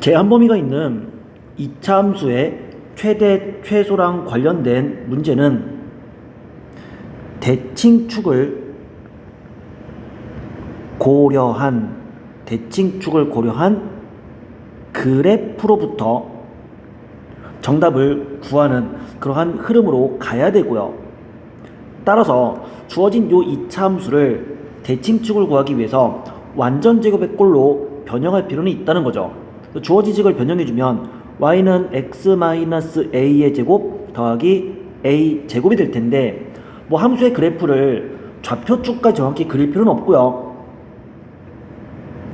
제한 범위가 있는 2차 함수의 최대, 최소랑 관련된 문제는 대칭축을 고려한 그래프로부터 정답을 구하는 그러한 흐름으로 가야 되고요. 따라서 주어진 요 2차 함수를 대칭축을 구하기 위해서 완전 제곱의 꼴로 변형할 필요는 있다는 거죠. 주어진 식을 변형해주면 y는 x-a의 제곱 더하기 a 제곱이 될 텐데, 뭐 함수의 그래프를 좌표축까지 정확히 그릴 필요는 없고요.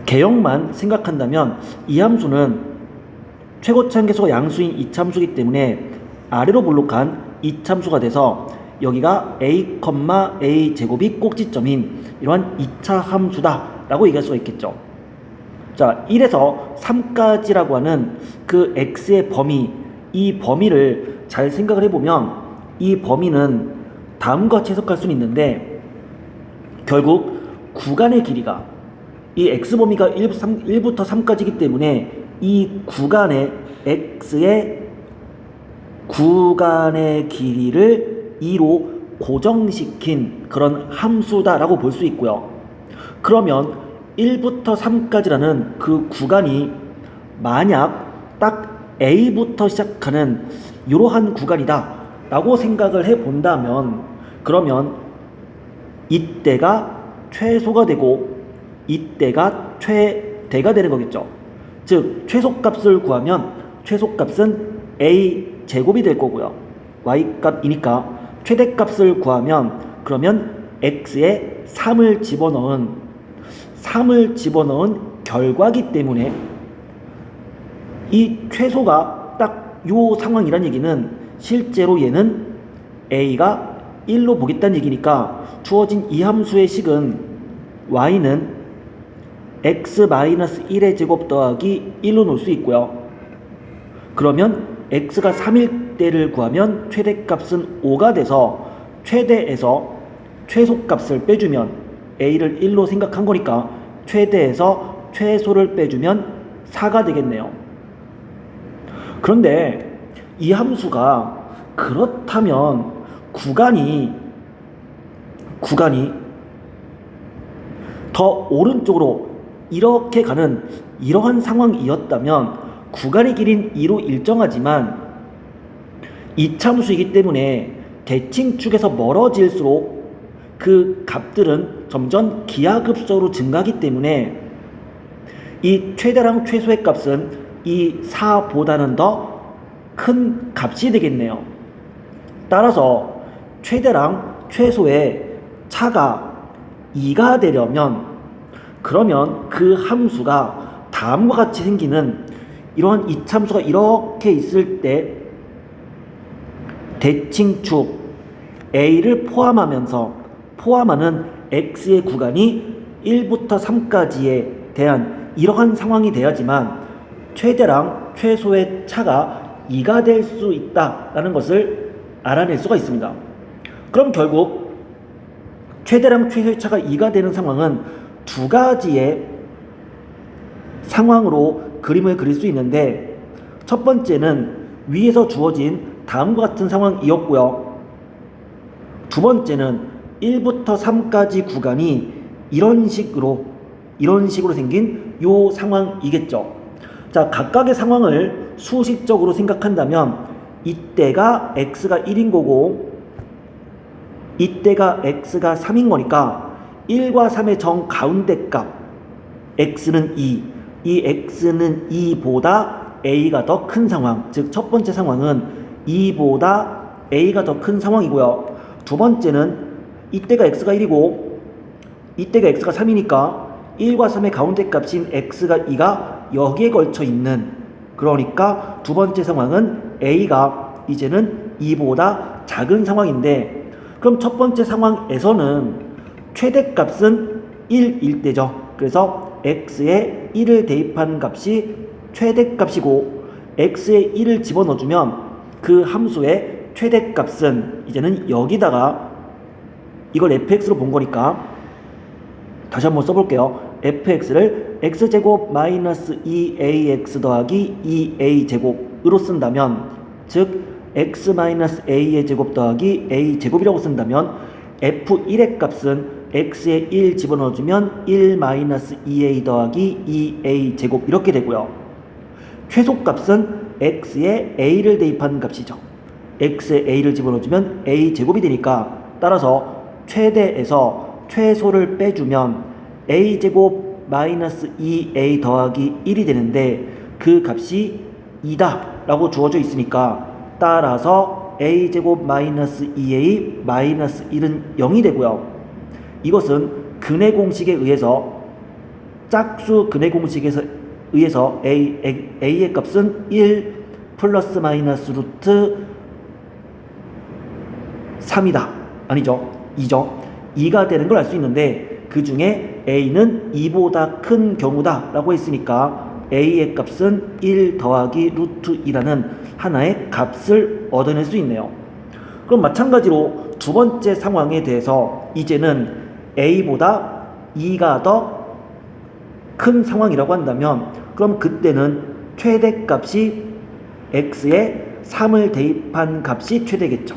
개형만 생각한다면 이 함수는 최고치 한계수가 양수인 2차 함수이기 때문에 아래로 볼록한 2차 함수가 돼서 여기가 a, 제곱이 꼭지점인 이러한 2차 함수다 라고 얘기할 수가 있겠죠. 자, 1에서 3까지라고 하는 그 x의 범위, 이 범위를 잘 생각을 해보면 이 범위는 다음과 같이 해석할 수는 있는데, 결국 구간의 길이가 이 x범위가 1부터 3까지이기 때문에 이 구간의 x의 구간의 길이를 2로 고정시킨 그런 함수다라고 볼 수 있고요. 그러면 1부터 3까지라는 그 구간이 만약 딱 A부터 시작하는 이러한 구간이다 라고 생각을 해본다면, 그러면 이때가 최소가 되고 이때가 최대가 되는 거겠죠. 즉 최소값을 구하면 최소값은 A 제곱이 될 거고요. Y값이니까 최대값을 구하면 그러면 X에 3을 집어넣은 결과기 때문에 이 최소가 딱 요 상황이란 얘기는 실제로 얘는 A가 1로 보겠다는 얘기니까 주어진 이 함수의 식은 Y는 x-1의 제곱 더하기 1로 놓을 수 있고요. 그러면 x가 3일 때를 구하면 최대값은 5가 돼서 최대에서 최소값을 빼주면 a를 1로 생각한 거니까 최대에서 최소를 빼주면 4가 되겠네요. 그런데 이 함수가 그렇다면 구간이 더 오른쪽으로 이렇게 가는 이러한 상황이었다면 구간의 길이는 2로 일정하지만 2차 함수이기 때문에 대칭축에서 멀어질수록 그 값들은 점점 기하급수로 증가하기 때문에 이 최대랑 최소의 값은 이 4보다는 더 큰 값이 되겠네요. 따라서 최대랑 최소의 차가 2가 되려면, 그러면 그 함수가 다음과 같이 생기는 이러한 2차 함수가 이렇게 있을 때 대칭축 A를 포함하는 X의 구간이 1부터 3까지에 대한 이러한 상황이 돼야지만 최대랑 최소의 차가 2가 될 수 있다라는 것을 알아낼 수가 있습니다. 그럼 결국 최대랑 최소의 차가 2가 되는 상황은 두 가지의 상황으로 그림을 그릴 수 있는데, 첫 번째는 위에서 주어진 다음과 같은 상황이었고요. 두 번째는 1부터 3까지 구간이 이런 식으로 생긴 요 상황이겠죠. 자, 각각의 상황을 수식적으로 생각한다면 이때가 x가 1인 거고 이때가 x가 3인 거니까 1과 3의 정 가운데 값 x는 2, 이 x는 2보다 a가 더 큰 상황, 즉 첫 번째 상황은 2보다 a가 더 큰 상황이고요. 두 번째는 이때가 x가 1이고 이때가 x가 3이니까 1과 3의 가운데 값인 x가 2가 여기에 걸쳐 있는, 그러니까 두 번째 상황은 a가 이제는 2보다 작은 상황인데, 그럼 첫 번째 상황에서는 최대값은 1일 때죠. 그래서 x에 1을 대입한 값이 최대값이고 x에 1을 집어넣어주면 그 함수의 최대값은 이제는 여기다가, 이걸 fx로 본 거니까 다시 한번 써볼게요. fx를 x제곱 마이너스 2ax 더하기 2a제곱으로 쓴다면, 즉 x 마이너스 a의 제곱 더하기 a제곱이라고 쓴다면 f1의 값은 x에 1 집어넣어주면 1 마이너스 2a 더하기 2a제곱 이렇게 되고요. 최소값은 x에 a를 대입한 값이죠. x에 a를 집어넣어주면 a제곱이 되니까, 따라서 최대에서 최소를 빼주면 a제곱 마이너스 2a 더하기 1이 되는데, 그 값이 2다 라고 주어져 있으니까 따라서 a제곱 마이너스 2a 마이너스 1은 0이 되고요. 이것은 근의 공식에 의해서, 짝수 근의 공식에 의해서 a의 값은 1 플러스 마이너스 루트 3이다. 아니죠. 2죠. 2가 되는 걸 알 수 있는데, 그 중에 a는 2보다 큰 경우다 라고 했으니까 a의 값은 1 더하기 루트 2라는 하나의 값을 얻어낼 수 있네요. 그럼 마찬가지로 두 번째 상황에 대해서 이제는 a보다 2가 더 큰 상황이라고 한다면, 그럼 그때는 최대값이 x에 3을 대입한 값이 최대겠죠.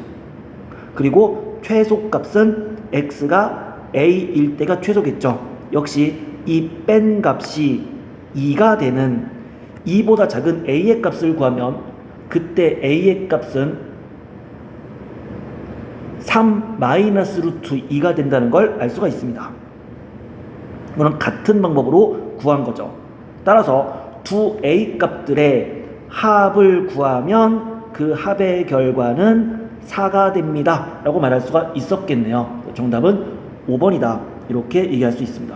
그리고 최소값은 x가 a일 때가 최소겠죠. 역시 이 뺀 값이 2가 되는 2보다 작은 a의 값을 구하면, 그때 a의 값은 3 마이너스 루트 2가 된다는 걸 알 수가 있습니다. 이거는 같은 방법으로 구한 거죠. 따라서 두 a 값들의 합을 구하면 그 합의 결과는 4가 됩니다 라고 말할 수가 있었겠네요. 정답은 5번이다 이렇게 얘기할 수 있습니다.